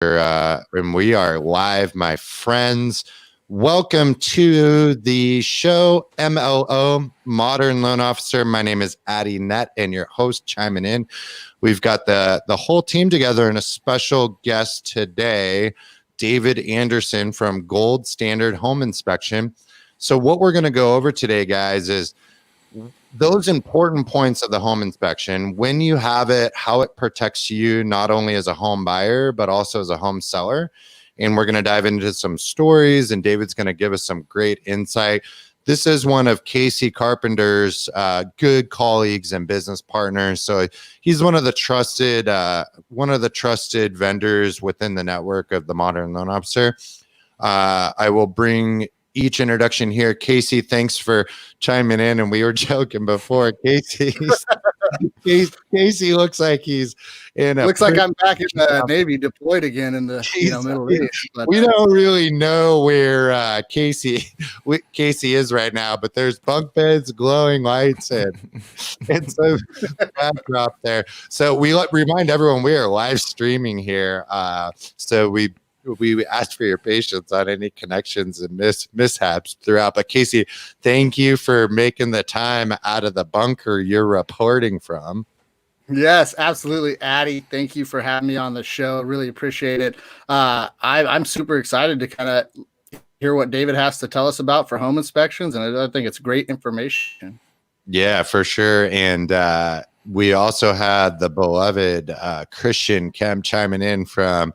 And we are live, my friends. Welcome to the show, MLO, Modern Loan Officer. My name is Addie Net, and your host chiming in. We've got the whole team together and a special guest today, David Anderson from Gold Standard Home Inspection. So what we're going to go over today, guys, is those important points of the home inspection, when you have it, how it protects you, not only as a home buyer, but also as a home seller. And we're going to dive into some stories, and David's going to give us some great insight. This is one of Casey Carpenter's good colleagues and business partners. So he's one of the trusted vendors within the network of the Modern Loan Officer. I will bring each introduction here. Casey, thanks for chiming in. And we were joking before. Casey looks like he's in a. Looks like I'm back in the Navy, deployed again in the Middle East. But, we don't really know where Casey is right now, but there's bunk beds, glowing lights, and so backdrop there. So we remind everyone we are live streaming here. So we ask for your patience on any connections and mishaps throughout. But Casey, thank you for making the time out of the bunker you're reporting from. Yes, absolutely, Addie. Thank you for having me on the show. Really appreciate it. I'm super excited to kind of hear what David has to tell us about for home inspections, and I think it's great information. Yeah, for sure. And we also had the beloved Christian Kemp chiming in from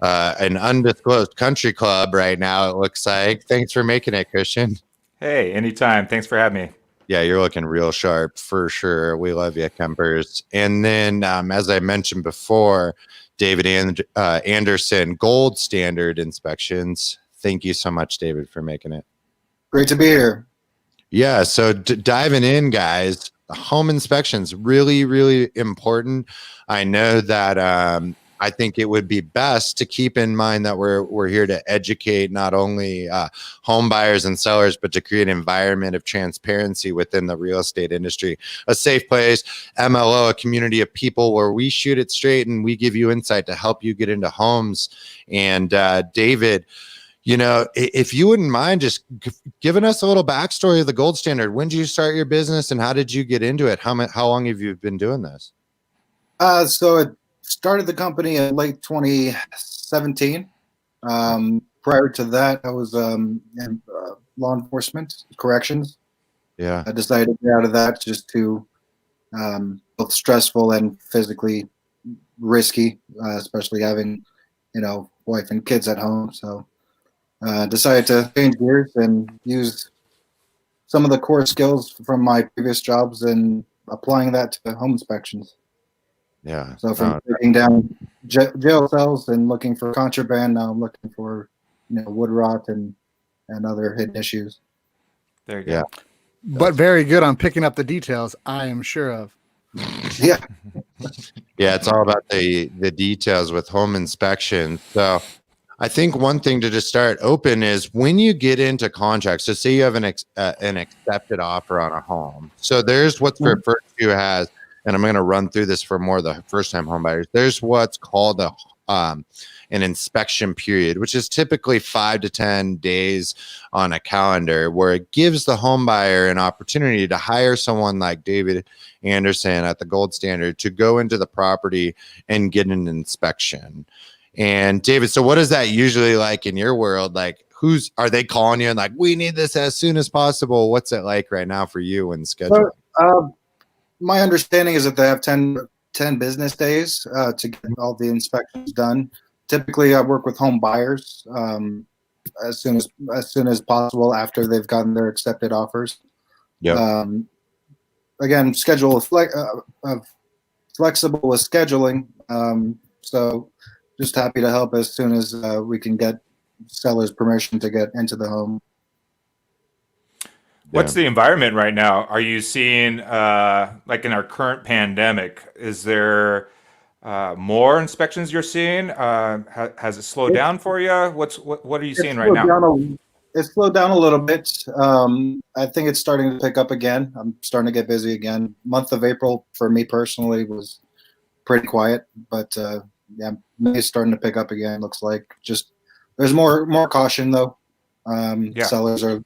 an undisclosed country club right now, it looks like. Thanks for making it, Christian. Hey, anytime. Thanks for having me. Yeah, you're looking real sharp for sure. We love you, Kempers. And then, as I mentioned before, David Anderson, Gold Standard Inspections. Thank you so much, David, for making it. Great to be here. Yeah, so diving in, guys, home inspections, really, really important. I know that I think it would be best to keep in mind that we're here to educate not only home buyers and sellers, but to create an environment of transparency within the real estate industry. A safe place, MLO, a community of people where we shoot it straight and we give you insight to help you get into homes. And David, if you wouldn't mind just giving us a little backstory of the Gold Standard. When did you start your business and how did you get into it? How long have you been doing this? So it started the company in late 2017. Prior to that, I was in law enforcement, corrections. Yeah. I decided to get out of that just too both stressful and physically risky, especially having, wife and kids at home. So decided to change gears and use some of the core skills from my previous jobs and applying that to home inspections. Yeah. So from taking down jail cells and looking for contraband, now I'm looking for, wood rot and other hidden issues. There you go. Yeah. But very good on picking up the details, I am sure of. Yeah. Yeah, it's all about the details with home inspection. So I think one thing to just start open is when you get into contracts. So say you have an accepted offer on a home. So there's what's referred to as, and I'm going to run through this for more of the first-time home buyers. There's what's called an inspection period, which is typically 5 to 10 days on a calendar, where it gives the home buyer an opportunity to hire someone like David Anderson at the Gold Standard to go into the property and get an inspection. And David, so what is that usually like in your world? Like, are they calling you and like, we need this as soon as possible? What's it like right now for you when scheduling? My understanding is that they have 10 business days to get all the inspections done. Typically, I work with home buyers as soon as possible after they've gotten their accepted offers. Yeah. Again, flexible with scheduling. So just happy to help as soon as we can get sellers permission to get into the home. What's the environment right now? Are you seeing, like in our current pandemic, is there more inspections you're seeing? Has it slowed down for you? What are you seeing right now? It's slowed down a little bit. I think it's starting to pick up again. I'm starting to get busy again. Month of April for me personally was pretty quiet, but yeah, May's starting to pick up again. Looks like just there's more caution though. Yeah. Sellers are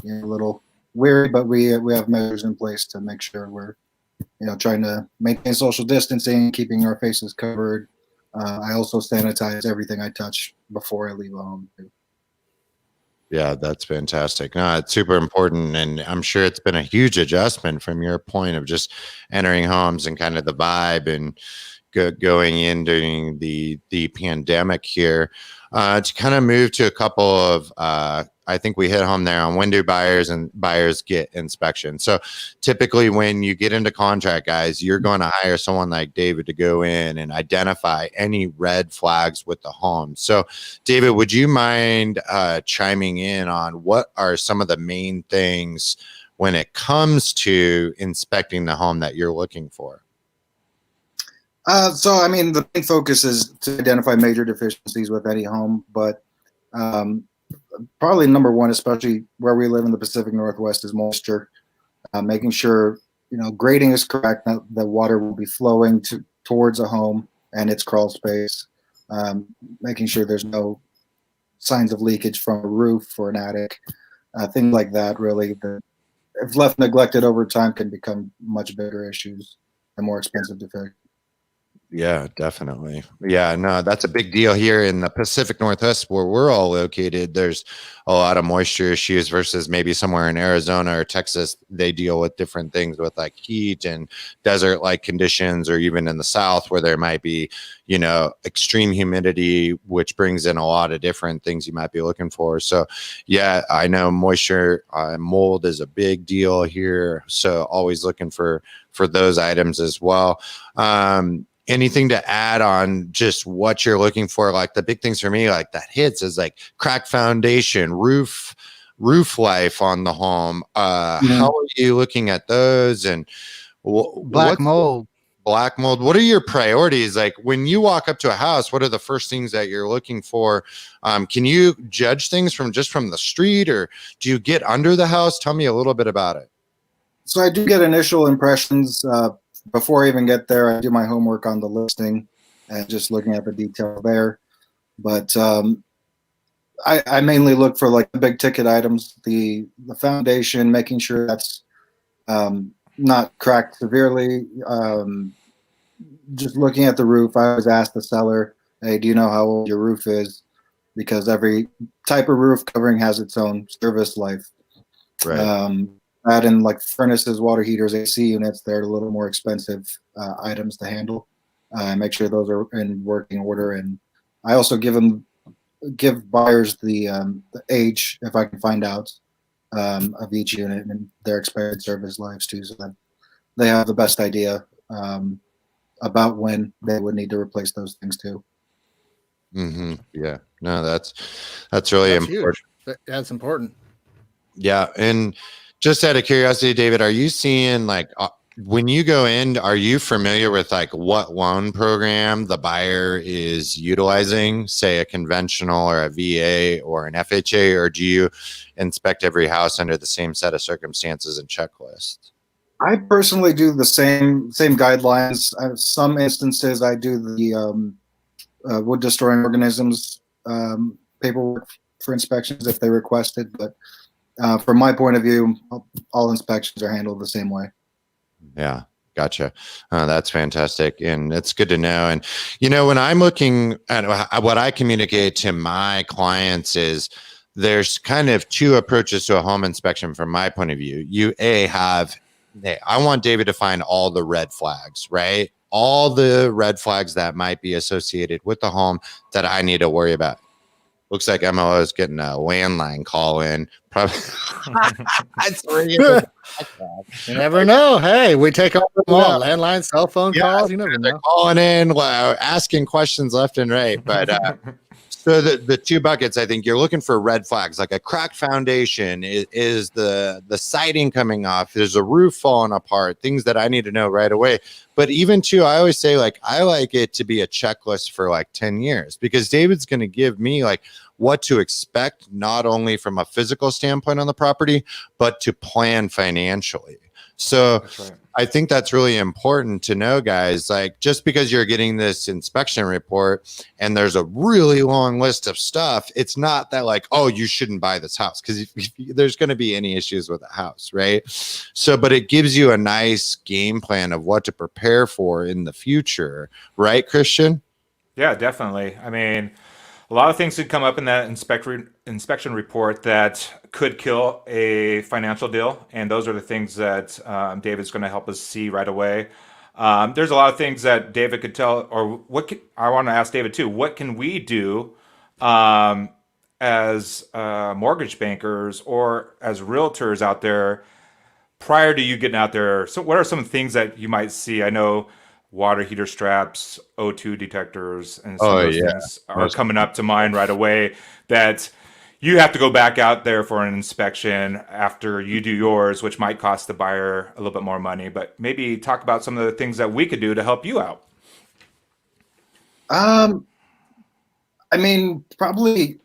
a little weary, but we have measures in place to make sure we're trying to maintain social distancing, keeping our faces covered. I also sanitize everything I touch before I leave home. Yeah, that's fantastic. No, it's super important. And I'm sure it's been a huge adjustment from your point of just entering homes and kind of the vibe and going in during the pandemic here. To kind of move to a couple of, I think we hit home there on when do buyers get inspection. So typically when you get into contract, guys, you're going to hire someone like David to go in and identify any red flags with the home. So David, would you mind chiming in on what are some of the main things when it comes to inspecting the home that you're looking for? So, I mean, the main focus is to identify major deficiencies with any home, but probably number one, especially where we live in the Pacific Northwest, is moisture. Making sure grading is correct, that the water will be flowing towards a home and its crawl space. Making sure there's no signs of leakage from a roof or an attic, things like that. Really, if left neglected over time, can become much bigger issues and more expensive to fix. Yeah, definitely. Yeah, no, that's a big deal here in the Pacific Northwest where we're all located. There's a lot of moisture issues versus maybe somewhere in Arizona or Texas. They deal with different things with like heat and desert like conditions, or even in the South where there might be, extreme humidity, which brings in a lot of different things you might be looking for. So, yeah, I know moisture, mold is a big deal here. So, always looking for those items as well. Anything to add on just what you're looking for? Like the big things for me, like that hits is like cracked foundation, roof life on the home. How are you looking at those? And Black mold. Black mold. What are your priorities? Like when you walk up to a house, what are the first things that you're looking for? Can you judge things from the street, or do you get under the house? Tell me a little bit about it. So I do get initial impressions. Before I even get there, I do my homework on the listing and just looking at the detail there. But I mainly look for like the big ticket items, the foundation, making sure that's not cracked severely. Just looking at the roof, I always ask the seller, hey, do you know how old your roof is? Because every type of roof covering has its own service life. Right. That and like furnaces, water heaters, AC units, they're a little more expensive items to handle. Make sure those are in working order, and I also give buyers the age, if I can find out, of each unit and their expected service lives too, so that they have the best idea about when they would need to replace those things too. Mm-hmm. Yeah. No, that's really important. Huge. That's important. Yeah. And just out of curiosity, David, are you seeing like when you go in, are you familiar with like what loan program the buyer is utilizing, say a conventional or a VA or an FHA, or do you inspect every house under the same set of circumstances and checklists? I personally do the same guidelines. Some instances I do the wood destroying organisms paperwork for inspections if they request it, but from my point of view, all inspections are handled the same way. Yeah, gotcha. That's fantastic. And it's good to know. And, when I'm looking at what I communicate to my clients is there's kind of two approaches to a home inspection from my point of view. I want David to find all the red flags, right? All the red flags that might be associated with the home that I need to worry about. Looks like MLO is getting a landline call in. Probably. You never know. Hey, we take all them all. Landline, cell phone calls. You never know. They're calling in, asking questions left and right. But so the two buckets, I think you're looking for red flags, like a cracked foundation. Is the siding coming off? There's a roof falling apart. Things that I need to know right away. But even too, I always say I like it to be a checklist for 10 years, because David's going to give me what to expect, not only from a physical standpoint on the property, but to plan financially. So That's right. I think that's really important to know, guys. Like, just because you're getting this inspection report and there's a really long list of stuff, it's not that like, oh, you shouldn't buy this house, because if there's going to be any issues with the house, right? So, but it gives you a nice game plan of what to prepare for in the future, right, Christian? Yeah, definitely. I mean, a lot of things could come up in that inspection report that could kill a financial deal, and those are the things that David's going to help us see right away. There's a lot of things that David could tell, or I want to ask David too. What can we do as mortgage bankers or as realtors out there prior to you getting out there? So, what are some things that you might see? I know water heater straps, O2 detectors, and some Oh of those yeah. things are coming up to mind right away that you have to go back out there for an inspection after you do yours, which might cost the buyer a little bit more money. But maybe talk about some of the things that we could do to help you out. I mean, probably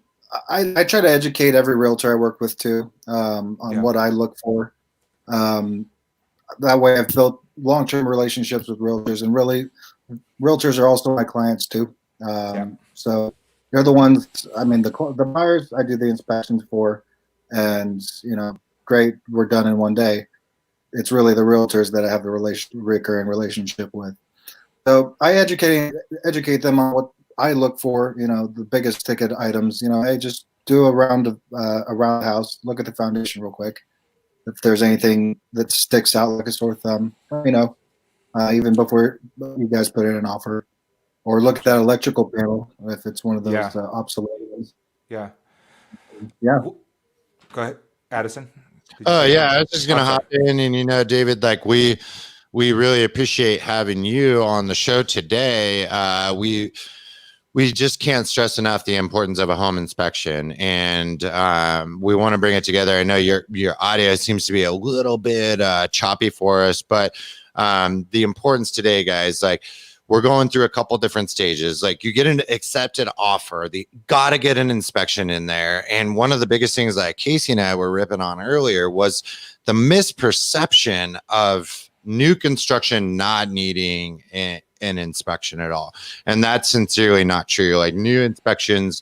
I try to educate every realtor I work with too on Yeah. what I look for. That way I've built long-term relationships with realtors, and really realtors are also my clients too. Yeah. So they're the ones, I mean, the buyers I do the inspections for, and great, we're done in one day. It's really the realtors that I have the recurring relationship with. So I educate them on what I look for, the biggest ticket items. Hey, just do a round of around the house, look at the foundation real quick. If there's anything that sticks out like a sore thumb, even before you guys put in an offer, or look at that electrical panel if it's one of those Yeah. obsolete ones. Yeah. Yeah. Go ahead, Addison. Did you Oh say yeah, I something? was just gonna Oh, sorry. hop in, and David, like we really appreciate having you on the show today. We just can't stress enough the importance of a home inspection, and we want to bring it together. I know your audio seems to be a little bit choppy for us, but the importance today, guys, like we're going through a couple different stages. Like you get an accepted offer, got to get an inspection in there. And one of the biggest things that Casey and I were ripping on earlier was the misperception of new construction not needing an inspection at all. And that's sincerely not true. Like new constructions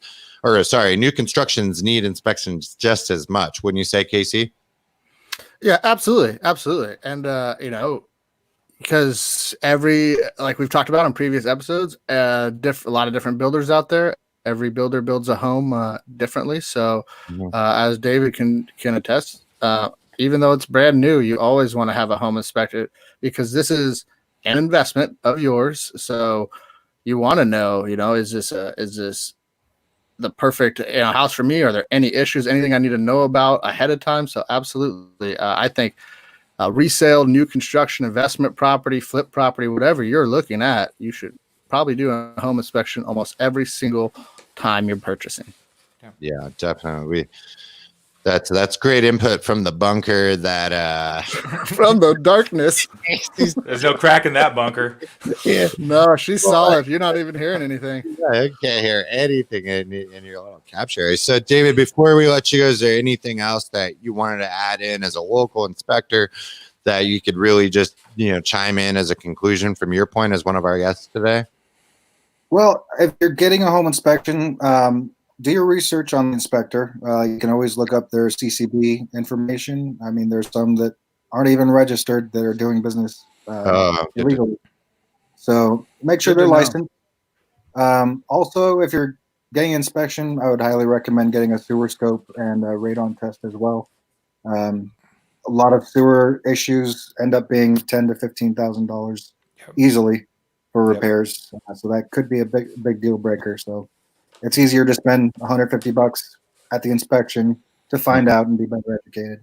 need inspections just as much. Wouldn't you say, Casey? Yeah, absolutely. Absolutely. And, because like we've talked about in previous episodes, a lot of different builders out there. Every builder builds a home differently. So, as David can attest, even though it's brand new, you always want to have a home inspected, because this is an investment of yours. So you want to know, is this the perfect house for me? Are there any issues, anything I need to know about ahead of time? So absolutely. I think resale, new construction, investment property, flip property, whatever you're looking at, you should probably do a home inspection almost every single time you're purchasing. Yeah, definitely. That's great input from the bunker that from the darkness. There's no crack in that bunker. Yeah. No, she's solid. You're not even hearing anything. I can't hear anything in your little capture. So David, before we let you go, is there anything else that you wanted to add in as a local inspector that you could really just chime in as a conclusion from your point as one of our guests today? Well, if you're getting a home inspection, do your research on the inspector. You can always look up their CCB information. I mean, there's some that aren't even registered that are doing business illegally. So make sure they're licensed. Also, if you're getting inspection, I would highly recommend getting a sewer scope and a radon test as well. A lot of sewer issues end up being $10,000 to $15,000 easily for repairs. So that could be a big deal breaker. So it's easier to spend $150 at the inspection to find out and be better educated.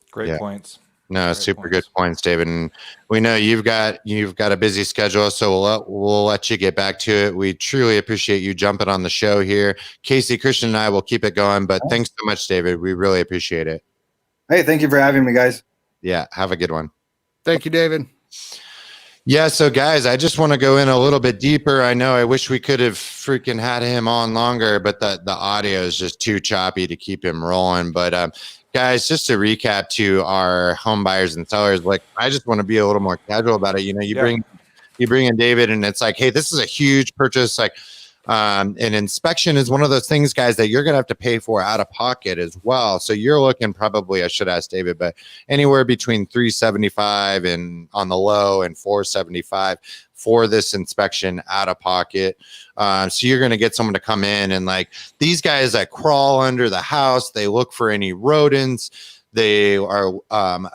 Great points. No, super good points, David. And we know you've got a busy schedule, so we'll let you get back to it. We truly appreciate you jumping on the show here. Casey, Christian, and I will keep it going, but thanks so much, David. We really appreciate it. Hey, thank you for having me, guys. Yeah, have a good one. Thank you, David. Yeah, so guys, I just want to go in a little bit deeper. I know I wish we could have freaking had him on longer, but the audio is just too choppy to keep him rolling. But Guys, just to recap to our home buyers and sellers, like I just want to be a little more casual about it. You know, Yeah. you bring in David and it's like, hey, this is a huge purchase. Like an inspection is one of those things, guys, that you're gonna have to pay for out of pocket as well. So you're looking probably, I should ask David, but anywhere between 375 and on the low and 475 for this inspection out of pocket. So you're going to get someone to come in and like these guys that crawl under the house, they look for any rodents. They are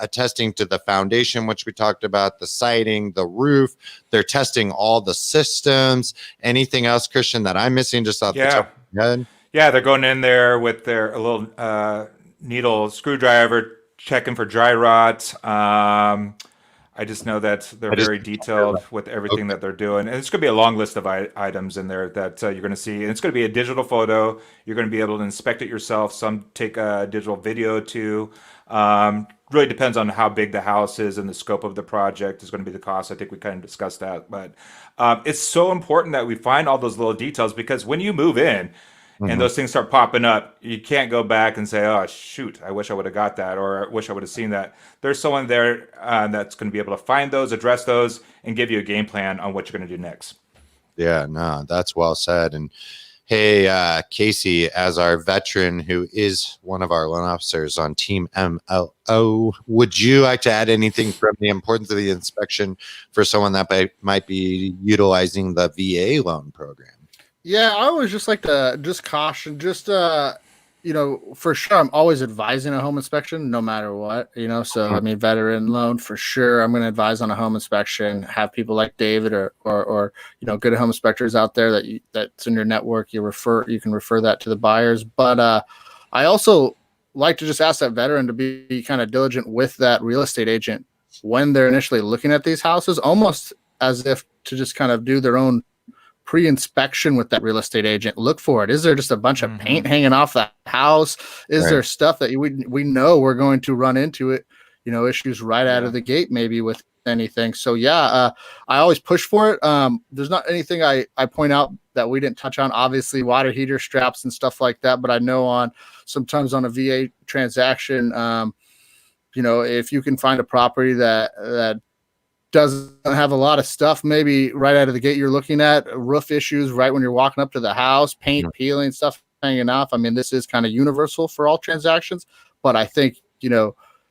attesting to the foundation, which we talked about, the siding, the roof. They're testing all the systems. Anything else, Christian, that I'm missing just off the top of your head? Yeah, they're going in there with their a little needle screwdriver, checking for dry rot. I just know that they're very detailed with everything that they're doing. And it's going to be a long list of items in there that you're going to see. And it's going to be a digital photo. You're going to be able to inspect it yourself. Some take a digital video too. Really depends on how big the house is and the scope of the project is going to be the cost. I think we kind of discussed that. But it's so important that we find all those little details because when you move in, and those things start popping up, you can't go back and say, oh, shoot, I wish I would have got that, or I wish I would have seen that. There's someone there that's going to be able to find those, address those, and give you a game plan on what you're going to do next. Yeah, no, that's well said. And hey, Casey, as our veteran who is one of our loan officers on Team MLO, would you like to add anything from the importance of the inspection for someone that might be utilizing the VA loan program? Yeah, I always just like to just caution, for sure, I'm always advising a home inspection no matter what, So, I mean, veteran loan for sure. I'm going to advise on a home inspection. Have people like David or good home inspectors out there that's in your network. You can refer that to the buyers. But I also like to just ask that veteran to be kind of diligent with that real estate agent when they're initially looking at these houses, almost as if to just kind of do their own pre-inspection with that real estate agent. Look for it. Is there just a bunch of paint hanging off the house? Is there stuff that we know we're going to run into issues right out of the gate, maybe with anything. So I always push for it. There's not anything I point out that we didn't touch on, obviously water heater straps and stuff like that. But I know sometimes on a VA transaction, if you can find a property that doesn't have a lot of stuff, maybe right out of the gate you're looking at roof issues right when you're walking up to the house, paint peeling, stuff hanging off. I mean, this is kind of universal for all transactions, but I think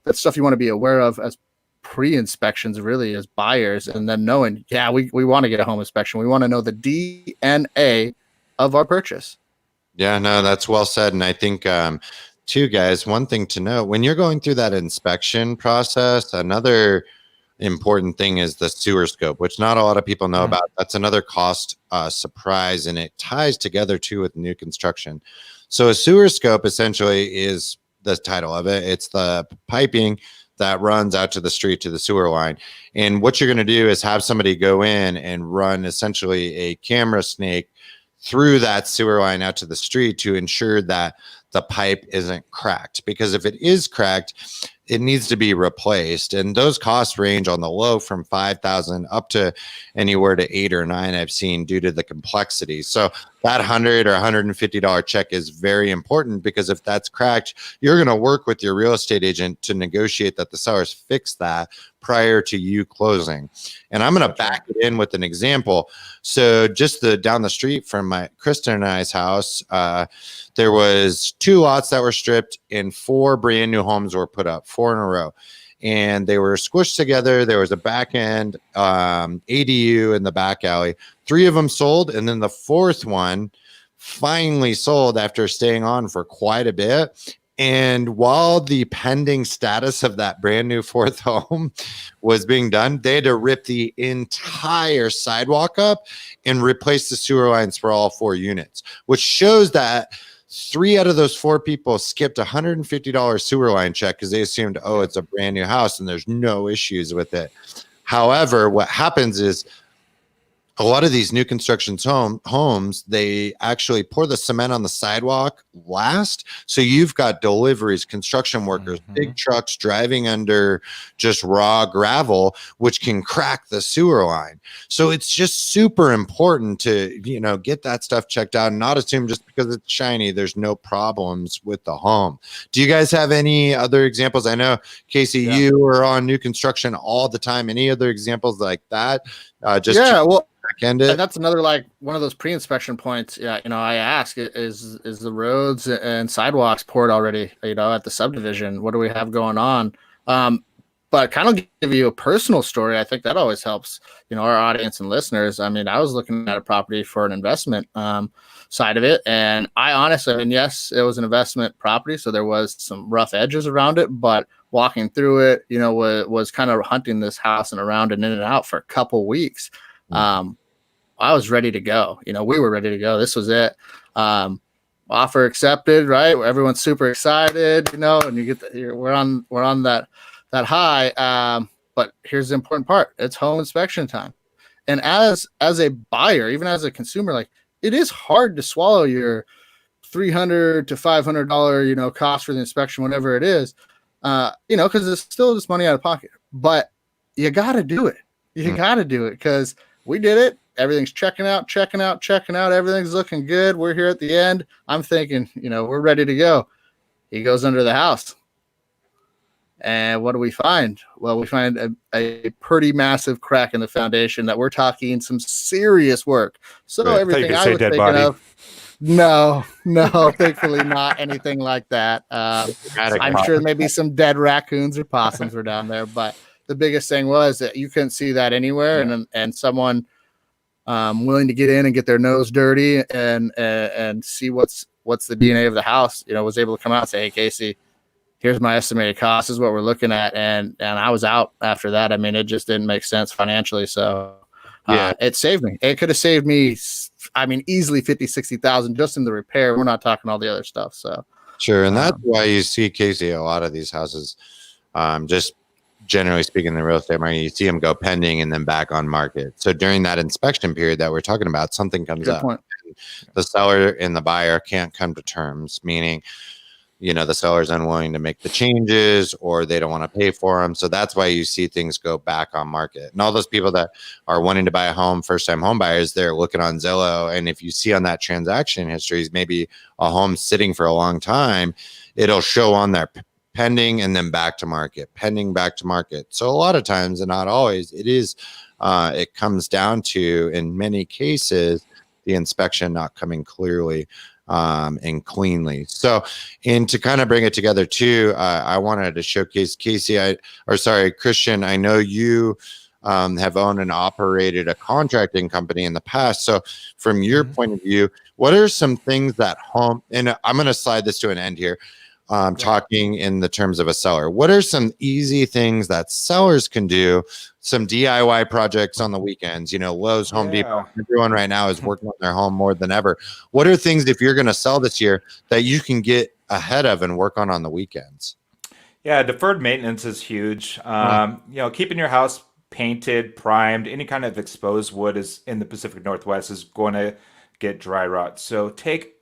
that's stuff you want to be aware of as pre-inspections, really, as buyers, and then knowing we want to get a home inspection. We want to know the DNA of our purchase. Yeah, no, that's well said. And I think too, guys, one thing to know when you're going through that inspection process, another important thing is the sewer scope, which not a lot of people know about. That's another cost surprise, and it ties together too with new construction. So a sewer scope essentially is the title of it. It's the piping that runs out to the street to the sewer line. And what you're going to do is have somebody go in and run essentially a camera snake through that sewer line out to the street to ensure that the pipe isn't cracked, because if it is cracked, it needs to be replaced. And those costs range on the low from $5,000 up to anywhere to $8 or $9 I've seen due to the complexity. So that $100 or $150 check is very important, because if that's cracked, you're going to work with your real estate agent to negotiate that the sellers fix that prior to you closing. And I'm going to back it in with an example. So just down the street from Kristen and I's house, there was 2 lots that were stripped and 4 brand new homes were put up, 4 in a row. And they were squished together. There was a back end ADU in the back alley. 3 of them sold. And then the 4th one finally sold after staying on for quite a bit. And while the pending status of that brand new 4th home was being done, they had to rip the entire sidewalk up and replace the sewer lines for all 4 units, which shows that 3 out of those 4 people skipped $150 sewer line check because they assumed, oh, it's a brand new house and there's no issues with it. However, what happens is a lot of these new constructions homes, they actually pour the cement on the sidewalk last. So you've got deliveries, construction workers, big trucks driving under just raw gravel, which can crack the sewer line. So it's just super important to, get that stuff checked out and not assume just because it's shiny, there's no problems with the home. Do you guys have any other examples? I know, Casey, you are on new construction all the time. Any other examples like that? And that's another, like, one of those pre-inspection points. Yeah, I ask, is the roads and sidewalks poured already? At the subdivision, what do we have going on? But kind of give you a personal story. I think that always helps, our audience and listeners. I mean, I was looking at a property for an investment side of it, and I honestly, yes, it was an investment property, so there was some rough edges around it, but walking through it, was kind of hunting this house and around and in and out for a couple weeks. I was ready to go. We were ready to go. This was it. Offer accepted, right? Everyone's super excited, and you get we're on that high. But here's the important part. It's home inspection time. And as a buyer, even as a consumer, like, it is hard to swallow your $300 to $500, cost for the inspection, whatever it is, because it's still just money out of pocket. But you got to do it. You got to do it, because we did it. Everything's checking out. Everything's looking good. We're here at the end. I'm thinking, we're ready to go. He goes under the house. And what do we find? Well, we find a pretty massive crack in the foundation that we're talking some serious work. So right. Everything I was thinking of, no, thankfully not anything like that. I'm sure maybe some dead raccoons or possums were down there, but the biggest thing was that you couldn't see that anywhere, and someone willing to get in and get their nose dirty and see what's the DNA of the house, was able to come out and say, "Hey, Casey, here's my estimated cost. This is what we're looking at," and I was out after that. I mean, it just didn't make sense financially, so it saved me. It could have saved me, I mean, easily 50,000-60,000 just in the repair. We're not talking all the other stuff. So sure, and that's why you see, Casey, a lot of these houses, just generally speaking, in the real estate market, you see them go pending and then back on market. So during that inspection period that we're talking about, something comes up. The seller and the buyer can't come to terms, meaning, the seller's unwilling to make the changes, or they don't want to pay for them. So that's why you see things go back on market. And all those people that are wanting to buy a home, first-time home buyers, they're looking on Zillow. And if you see on that transaction history, maybe a home sitting for a long time, it'll show on there pending and then back to market, pending, back to market. So a lot of times, and not always, it comes down to, in many cases, the inspection not coming clearly and cleanly. So, and to kind of bring it together too, I wanted to showcase Christian, I know you have owned and operated a contracting company in the past. So from your point of view, what are some things that and I'm going to slide this to an end here, talking in the terms of a seller. What are some easy things that sellers can do? Some DIY projects on the weekends, Lowe's, Home Depot, everyone right now is working on their home more than ever. What are things, if you're going to sell this year, that you can get ahead of and work on the weekends? Yeah, deferred maintenance is huge. Keeping your house painted, primed, any kind of exposed wood is in the Pacific Northwest is going to get dry rot. So take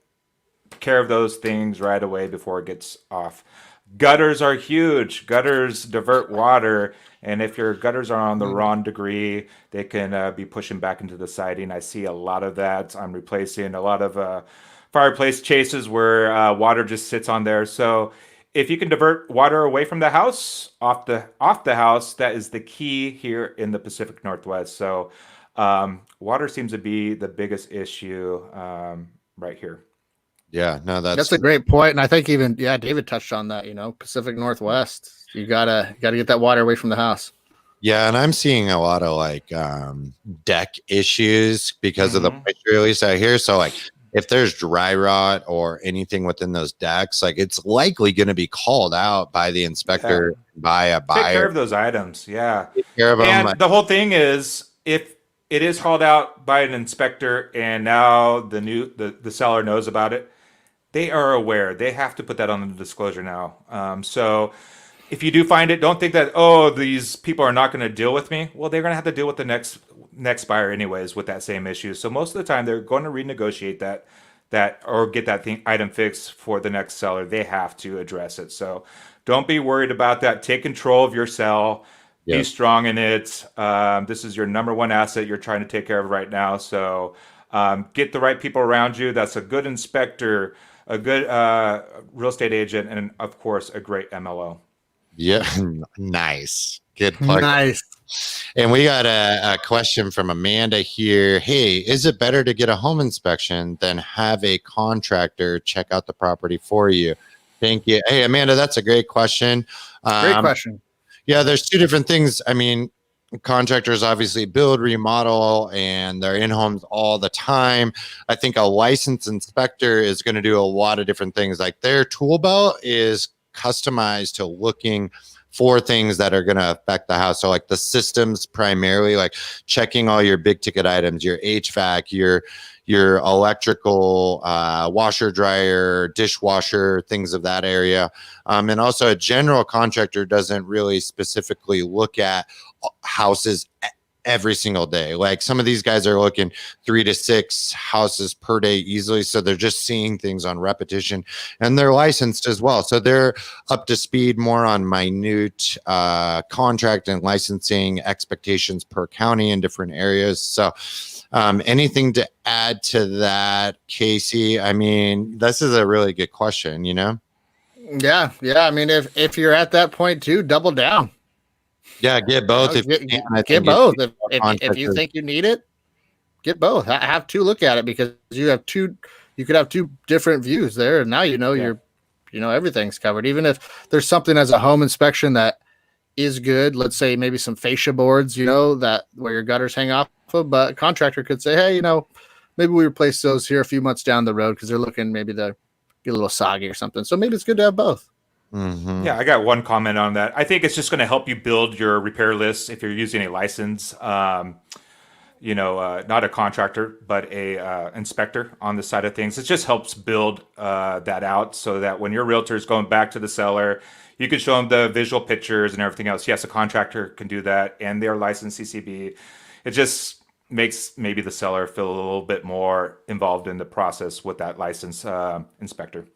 care of those things right away before it gets off. Gutters are huge. Gutters divert water, and if your gutters are on the wrong degree, they can be pushing back into the siding. I see a lot of that. I'm replacing a lot of fireplace chases where water just sits on there. So if you can divert water away from the house, off the house, that is the key here in the Pacific Northwest. So water seems to be the biggest issue right here. Yeah, no, that's a great point. And I think even, David touched on that, Pacific Northwest, you gotta get that water away from the house. Yeah. And I'm seeing a lot of deck issues because of the moisture release out here. So if there's dry rot or anything within those decks, it's likely going to be called out by the inspector, by a buyer. Take care of those items. Yeah. Take care of them. And the whole thing is, if it is called out by an inspector and now the seller knows about it, they are aware. They have to put that on the disclosure now. So if you do find it, don't think that, these people are not going to deal with me. Well, they're going to have to deal with the next buyer anyways with that same issue. So most of the time they're going to renegotiate that or get that item fixed for the next seller. They have to address it. So don't be worried about that. Take control of your sell. Be Yep. strong in it. This is your number one asset you're trying to take care of right now. So get the right people around you. That's a good inspector, a good real estate agent, and of course, a great MLO. Yeah. Nice. Good plug. Nice. And we got a question from Amanda here. Hey, is it better to get a home inspection than have a contractor check out the property for you? Thank you. Hey, Amanda, that's a great question. Great question. Yeah, there's two different things. I mean, contractors obviously build, remodel, and they're in homes all the time. I think a licensed inspector is going to do a lot of different things. Like their tool belt is customized to looking for things that are going to affect the house. So like the systems primarily, like checking all your big ticket items, your HVAC, your electrical, washer, dryer, dishwasher, things of that area. And also a general contractor doesn't really specifically look at houses every single day. Like some of these guys are looking 3 to 6 houses per day easily. So they're just seeing things on repetition, and they're licensed as well. So they're up to speed more on minute contract and licensing expectations per county in different areas. So anything to add to that, Casey? I mean, this is a really good question, you know? Yeah. I mean, if you're at that point too, double down. Yeah, get both. Get both. If you think you need it, get both. Have two look at it, because you could have two different views there, and now everything's covered. Even if there's something as a home inspection that is good, let's say maybe some fascia boards, that where your gutters hang off of, but a contractor could say, hey, maybe we replace those here a few months down the road because they're looking maybe to get a little soggy or something. So maybe it's good to have both. Mm-hmm. Yeah, I got one comment on that. I think it's just going to help you build your repair list if you're using a license, not a contractor, but a inspector on the side of things. It just helps build that out so that when your realtor is going back to the seller, you can show them the visual pictures and everything else. Yes, a contractor can do that, and they're licensed CCB. It just makes maybe the seller feel a little bit more involved in the process with that licensed inspector.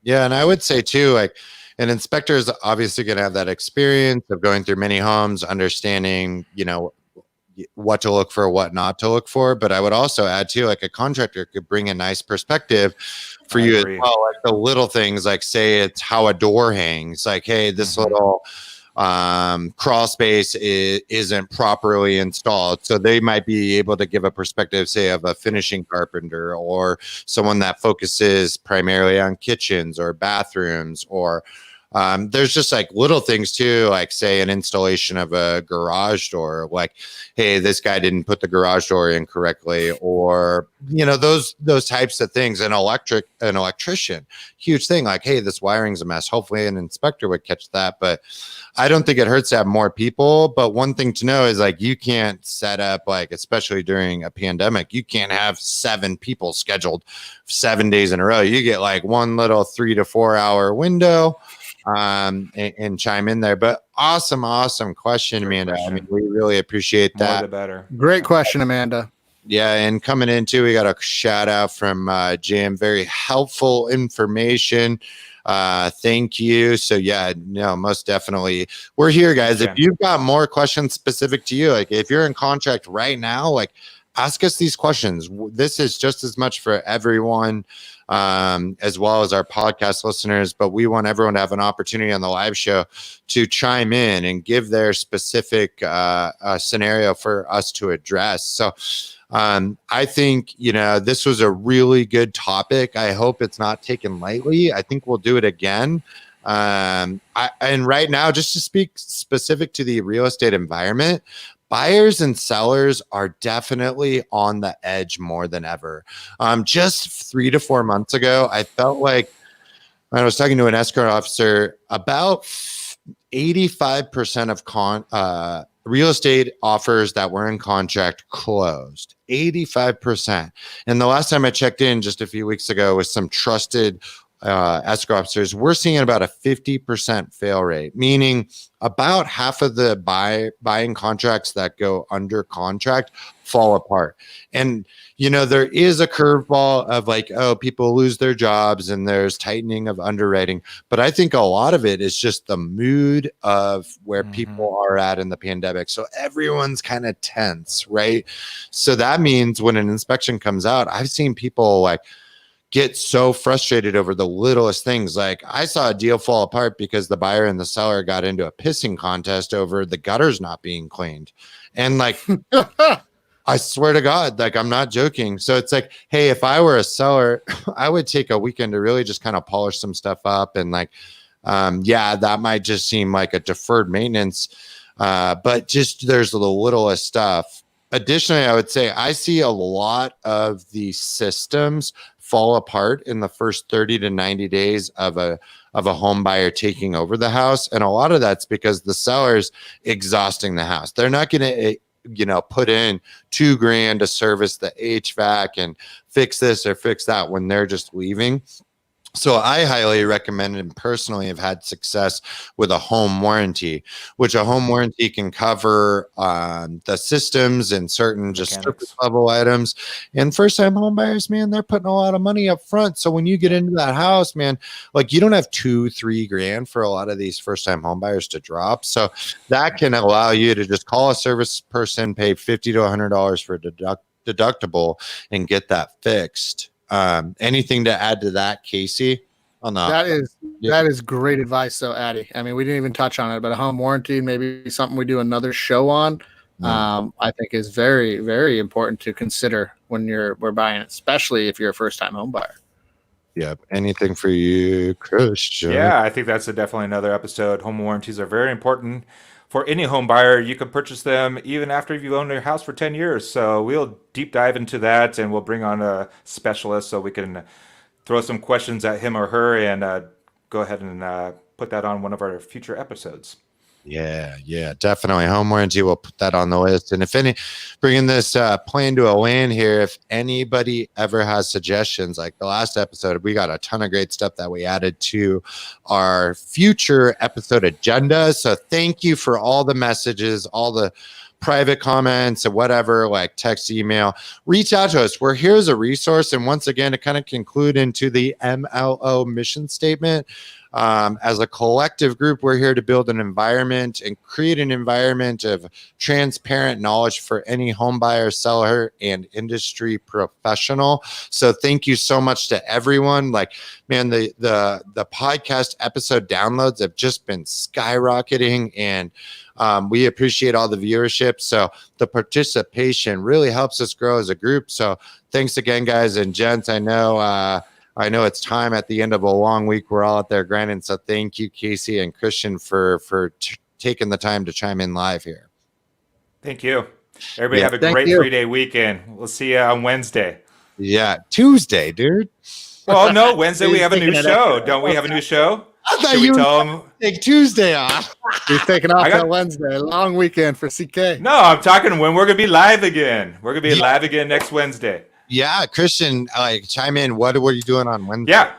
Yeah, and I would say too, like an inspector is obviously going to have that experience of going through many homes, understanding, what to look for, what not to look for. But I would also add too, like a contractor could bring a nice perspective for you as well. Like the little things, like say it's how a door hangs. Like, hey, this little crawl space isn't properly installed. So they might be able to give a perspective, say, of a finishing carpenter or someone that focuses primarily on kitchens or bathrooms, or there's just like little things too, like say an installation of a garage door, like, hey, this guy didn't put the garage door in correctly, or those types of things. An electrician, huge thing, like, hey, this wiring's a mess. Hopefully an inspector would catch that. But I don't think it hurts to have more people. But one thing to know is like you can't set up, like, especially during a pandemic, you can't have 7 people scheduled 7 days in a row. You get like one little 3 to 4 hour window and chime in there. But awesome question, Amanda. I mean, we really appreciate that. More the better. Great question, Amanda. Yeah, and coming in too, we got a shout out from Jim. Very helpful information. Thank you. So yeah, no, most definitely. We're here, guys. If you've got more questions specific to you, like if you're in contract right now, like ask us these questions. This is just as much for everyone, as well as our podcast listeners, but we want everyone to have an opportunity on the live show to chime in and give their specific scenario for us to address. So I think, this was a really good topic. I hope it's not taken lightly. I think we'll do it again. And right now, just to speak specific to the real estate environment, buyers and sellers are definitely on the edge more than ever. Just 3 to 4 months ago, I felt like when I was talking to an escrow officer, about 85% of real estate offers that were in contract closed. 85%. And the last time I checked in just a few weeks ago with some trusted escrow officers, we're seeing about a 50% fail rate, meaning about half of the buying contracts that go under contract fall apart. And there is a curveball of like, oh, people lose their jobs and there's tightening of underwriting. But I think a lot of it is just the mood of where people are at in the pandemic. So everyone's kind of tense, right? So that means when an inspection comes out, I've seen people like get so frustrated over the littlest things. Like I saw a deal fall apart because the buyer and the seller got into a pissing contest over the gutters not being cleaned. And like, I swear to God, like I'm not joking. So it's like, hey, if I were a seller, I would take a weekend to really just kind of polish some stuff up. And like, that might just seem like a deferred maintenance. But just there's the littlest stuff. Additionally, I would say I see a lot of the systems fall apart in the first 30 to 90 days of a home buyer taking over the house. And a lot of that's because the seller's exhausting the house. They're not going to, put in $2,000 to service the HVAC and fix this or fix that when they're just leaving. So I highly recommend and personally have had success with a home warranty, which a home warranty can cover the systems and certain just surface level items. And first time home buyers, man, they're putting a lot of money up front. So when you get into that house, man, like you don't have $2-3 grand for a lot of these first time home buyers to drop. So that can allow you to just call a service person, pay $50 to $100 for deductible and get that fixed. Anything to add to that, Casey? That is great advice, though, Addy. I mean, we didn't even touch on it, but a home warranty, maybe something we do another show on. I think is very, very important to consider when we're buying it, especially if you're a first time home buyer. Yep. Anything for you, Christian? Yeah, I think that's definitely another episode. Home warranties are very important for any home buyer. You can purchase them even after you've owned your house for 10 years. So we'll deep dive into that, and we'll bring on a specialist so we can throw some questions at him or her and go ahead and put that on one of our future episodes. Yeah, definitely. Home warranty, we'll put that on the list. And bringing this plan to a land here, if anybody ever has suggestions, like the last episode, we got a ton of great stuff that we added to our future episode agenda. So thank you for all the messages, all the private comments and whatever, like text, email, reach out to us. We're here as a resource. And once again, to kind of conclude into the MLO mission statement, as a collective group, we're here to build an environment and create an environment of transparent knowledge for any home buyer, seller, and industry professional. So thank you so much to everyone. Like, man, the podcast episode downloads have just been skyrocketing, and we appreciate all the viewership. So the participation really helps us grow as a group. So thanks again, guys and gents. I know it's time at the end of a long week. We're all out there grinding. So thank you, Casey and Christian, for taking the time to chime in live here. Thank you. Everybody have a great 3-day weekend. We'll see you on Wednesday. Yeah, Tuesday, dude. Well, no, Wednesday we have a new show. Don't we have a new show? I thought you were take Tuesday off. He's taking off that Wednesday. Long weekend for CK. No, I'm talking when we're going to be live again. We're going to be live again next Wednesday. Yeah, Christian, chime in. What were you doing on Wednesday? Yeah.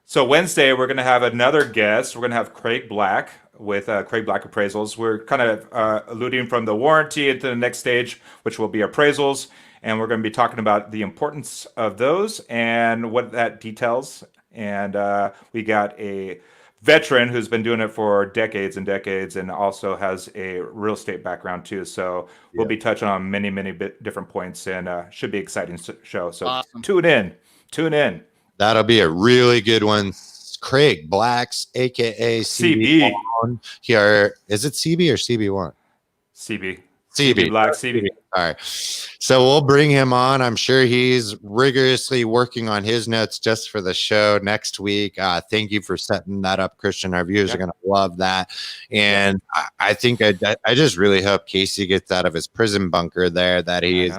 So Wednesday, we're going to have another guest. We're going to have Craig Black with Craig Black Appraisals. We're kind of alluding from the warranty into the next stage, which will be appraisals. And we're going to be talking about the importance of those and what that details. And we got a veteran who's been doing it for decades and decades and also has a real estate background too. So we'll be touching on many, many different points, and should be an exciting show. So awesome. Tune in. That'll be a really good one. Craig Blacks, aka CB. Here, is it CB or CB1? CB Black, CB. All right. So we'll bring him on. I'm sure he's rigorously working on his notes just for the show next week. Thank you for setting that up, Christian. Our viewers are going to love that. And I think I just really hope Casey gets out of his prison bunker there, that he is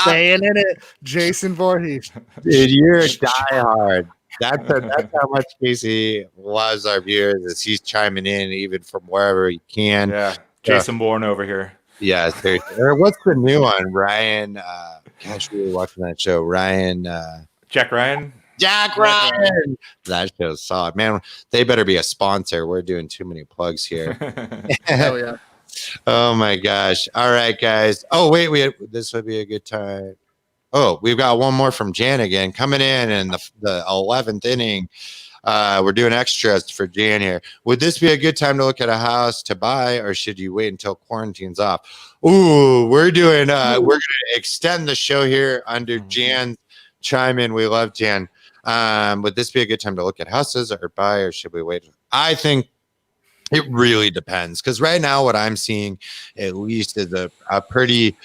staying in it. Jason Voorhees. Dude, you're a diehard. That's how much Casey loves our viewers, as he's chiming in even from wherever he can. Yeah. Jason Bourne over here. Yeah, seriously. Or what's the new one? Ryan. Gosh, we were watching that show. Ryan. Jack Ryan. Jack Ryan. That show's solid, man. They better be a sponsor. We're doing too many plugs here. Hell yeah. Oh my gosh! All right, guys. Oh wait, this would be a good time. Oh, we've got one more from Jan again coming in the 11th inning. We're doing extras for Jan here. Would this be a good time to look at a house to buy, or should you wait until quarantine's off? Ooh, we're going to extend the show here under Jan's chime in. We love Jan. Would this be a good time to look at houses or buy, or should we wait? I think it really depends, because right now what I'm seeing at least is a pretty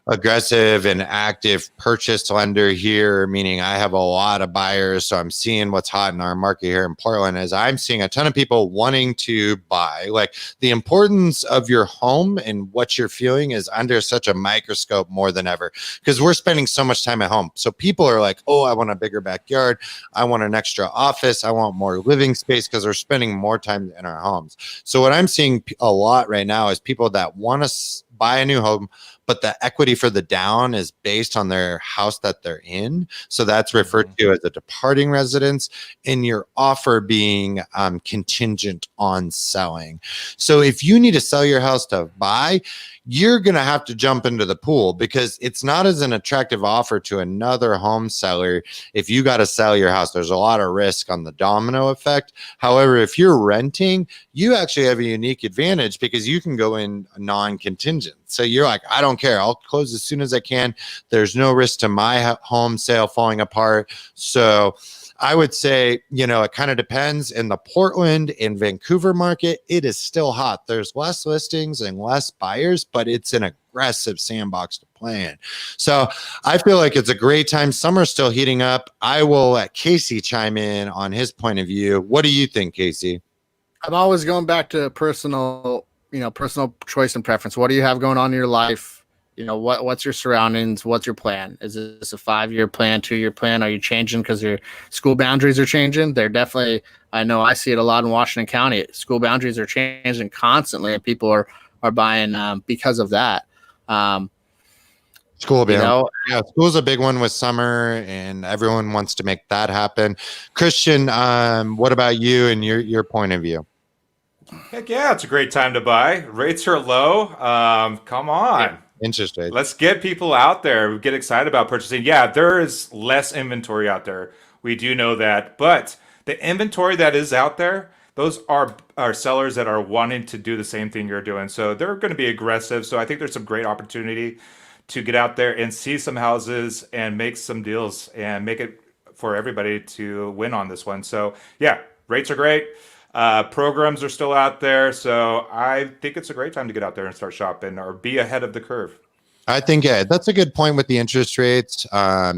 aggressive and active purchase lender here, meaning I have a lot of buyers. So I'm seeing what's hot in our market here in Portland is I'm seeing a ton of people wanting to buy. Like, the importance of your home and what you're feeling is under such a microscope more than ever, because we're spending so much time at home. So people are like, oh, I want a bigger backyard. I want an extra office. I want more living space, because we're spending more time in our homes. So what I'm seeing a lot right now is people that want to buy a new home, but the equity for the down is based on their house that they're in. So that's referred to as a departing residence, and your offer being contingent on selling. So if you need to sell your house to buy, you're going to have to jump into the pool, because it's not as an attractive offer to another home seller. If you got to sell your house, there's a lot of risk on the domino effect. However, if you're renting, you actually have a unique advantage, because you can go in non-contingent. So you're like, I don't care. I'll close as soon as I can. There's no risk to my home sale falling apart. So I would say, it kind of depends. In the Portland and Vancouver market, it is still hot. There's less listings and less buyers, but it's an aggressive sandbox to play in. So I feel like it's a great time. Summer's still heating up. I will let Casey chime in on his point of view. What do you think, Casey? I'm always going back to personal choice and preference. What do you have going on in your life? What's your surroundings? What's your plan? Is this a 5-year plan, 2-year plan? Are you changing because your school boundaries are changing? They're definitely, I know I see it a lot in Washington County. School boundaries are changing constantly, and people are buying because of that. School boundaries. Yeah, school's a big one with summer, and everyone wants to make that happen. Christian, what about you and your point of view? Heck yeah, it's a great time to buy. Rates are low. Come on. Yeah. Interest rates. Let's get people out there. Get excited about purchasing. Yeah, there is less inventory out there. We do know that. But the inventory that is out there, those are sellers that are wanting to do the same thing you're doing. So they're going to be aggressive. So I think there's some great opportunity to get out there and see some houses and make some deals and make it for everybody to win on this one. So yeah, rates are great. Programs are still out there, so I think it's a great time to get out there and start shopping or be ahead of the curve. I think, yeah, that's a good point with the interest rates.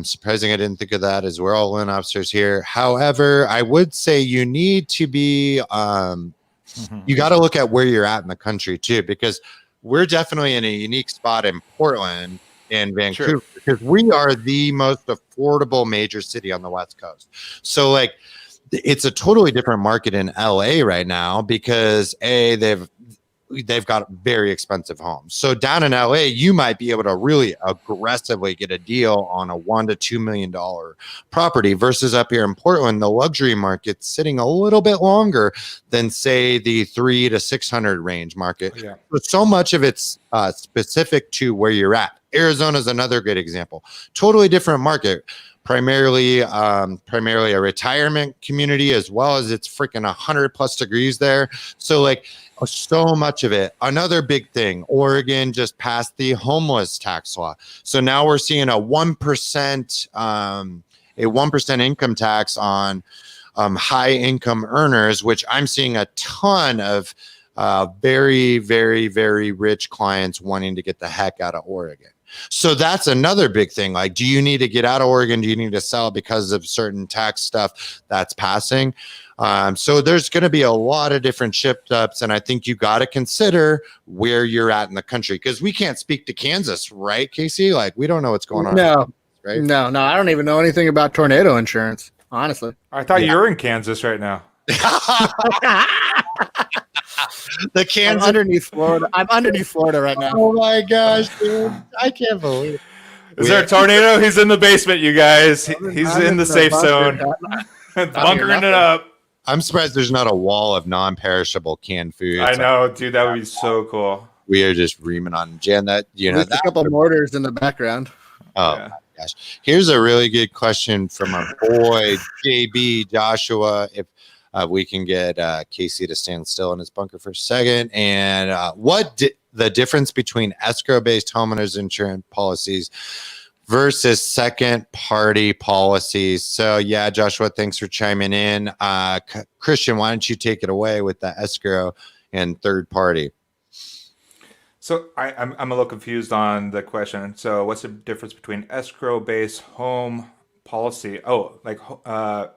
Surprising I didn't think of that, as we're all loan officers here. However, I would say you need to be, you got to look at where you're at in the country too, because we're definitely in a unique spot in Portland and Vancouver, because we are the most affordable major city on the West Coast. So like, it's a totally different market in LA right now, because they've got very expensive homes. So down in LA, you might be able to really aggressively get a deal on a $1 to $2 million property, versus up here in Portland, the luxury market's sitting a little bit longer than, say, the 300 to 600 range market. Yeah. But so much of it's specific to where you're at. Arizona is another good example. Totally different market. Primarily a retirement community, as well as it's freaking 100+ degrees there. So like, so much of it. Another big thing, Oregon just passed the homeless tax law. So now we're seeing a 1% income tax on high income earners, which I'm seeing a ton of very, very, very rich clients wanting to get the heck out of Oregon. So that's another big thing. Like, do you need to get out of Oregon? Do you need to sell because of certain tax stuff that's passing? So there's going to be a lot of different shift ups, and I think you got to consider where you're at in the country, because we can't speak to Kansas, right, Casey? Like, we don't know what's going on. No, right? No, I don't even know anything about tornado insurance, honestly. I thought you were in Kansas right now. The Kansas. I'm underneath Florida right now. Oh my gosh, dude. I can't believe it. Is there a tornado? He's in the basement, you guys. He's in the safe zone. Bunkering it up. I'm surprised there's not a wall of non-perishable canned food. I know, dude. That would be so cool. We are just reaming on Jen. That a couple mortars in the background. Oh my gosh! Here's a really good question from our boy JB Joshua. If we can get Casey to stand still in his bunker for a second, and the difference between escrow-based homeowners insurance policies versus second-party policies. So yeah, Joshua, thanks for chiming in. Christian, why don't you take it away with the escrow and third party? So I'm a little confused on the question. So what's the difference between escrow-based home policy? Oh, like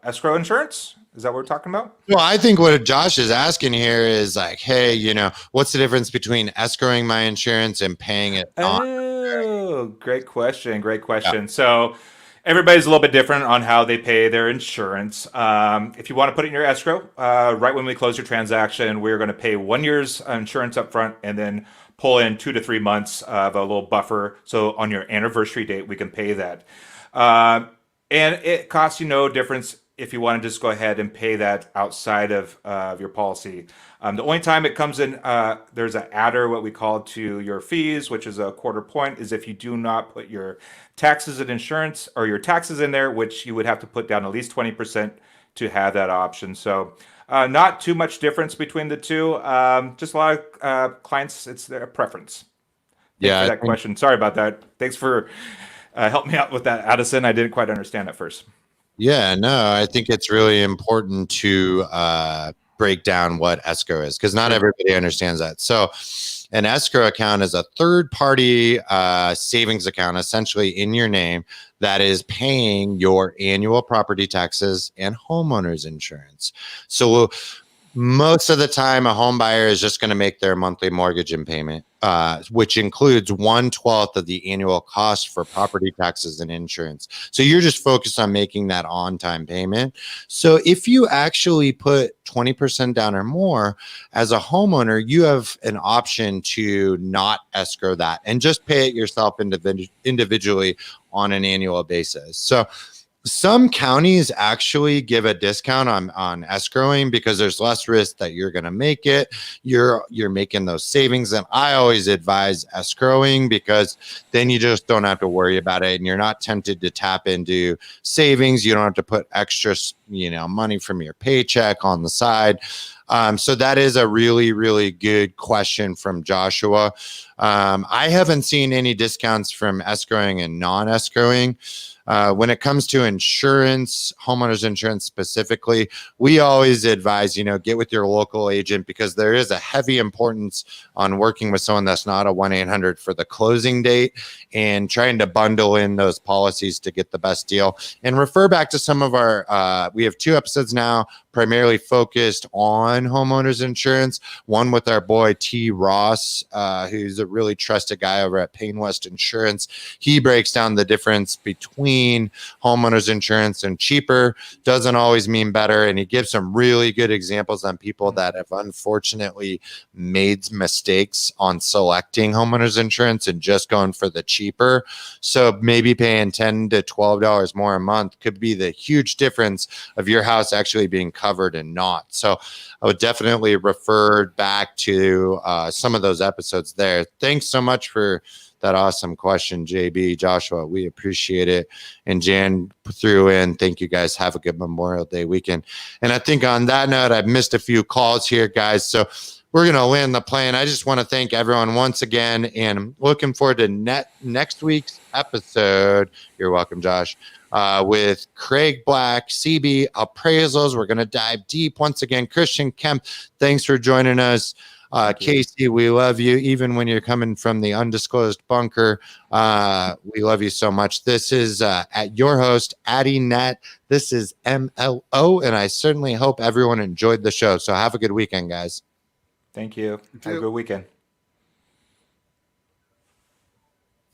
escrow insurance? Is that what we're talking about? Well, I think what Josh is asking here is like, hey, what's the difference between escrowing my insurance and paying it on? Oh, great question. Great question. Yeah. So everybody's a little bit different on how they pay their insurance. If you want to put it in your escrow, right when we close your transaction, we're going to pay 1 year's insurance up front and then pull in 2 to 3 months of a little buffer. So on your anniversary date, we can pay that. And it costs you no difference if you want to just go ahead and pay that outside of your policy. The only time it comes in, there's an adder, what we call, to your fees, which is a 1/4 point, is if you do not put your taxes and insurance or your taxes in there, which you would have to put down at least 20% to have that option. So not too much difference between the two. Just a lot of clients, it's their preference. Thanks for that question. Sorry about that. Thanks for helping me out with that, Addison. I didn't quite understand at first. Yeah, no, I think it's really important to break down what escrow is because not everybody understands that. So an escrow account is a third-party savings account, essentially in your name, that is paying your annual property taxes and homeowners insurance. So most of the time, a home buyer is just going to make their monthly mortgage and payment, which includes 1/12 of the annual cost for property taxes and insurance. So you're just focused on making that on-time payment. So if you actually put 20% down or more as a homeowner, you have an option to not escrow that and just pay it yourself individually on an annual basis. So some counties actually give a discount on escrowing because there's less risk that you're going to make it. You're making those savings, and I always advise escrowing because then you just don't have to worry about it, and you're not tempted to tap into savings. You don't have to put extra, money from your paycheck on the side. So that is a really, really good question from Joshua. I haven't seen any discounts from escrowing and non-escrowing. When it comes to insurance, homeowners insurance specifically, we always advise, get with your local agent because there is a heavy importance on working with someone that's not a 1-800 for the closing date and trying to bundle in those policies to get the best deal. And refer back to some of our, we have 2 episodes now primarily focused on homeowners insurance. One with our boy T. Ross, who's a really trusted guy over at Payne West Insurance. He breaks down the difference between homeowners insurance and cheaper doesn't always mean better. And he gives some really good examples on people that have unfortunately made mistakes on selecting homeowners insurance and just going for the cheaper. So maybe paying $10 to $12 more a month could be the huge difference of your house actually being covered and not. So I would definitely refer back to some of those episodes there. Thanks so much for that awesome question, JB, Joshua. We appreciate it. And Jan threw in, thank you guys. Have a good Memorial Day weekend. And I think on that note, I've missed a few calls here, guys. So we're going to land the plane. I just want to thank everyone once again and looking forward to next week's episode. You're welcome, Josh. With Craig Black, CB Appraisals. We're going to dive deep once again. Christian Kemp, thanks for joining us. Casey, we love you. Even when you're coming from the undisclosed bunker, we love you so much. This is at your host, Addie Net. This is MLO, and I certainly hope everyone enjoyed the show. So have a good weekend, guys. Thank you. Have a good weekend.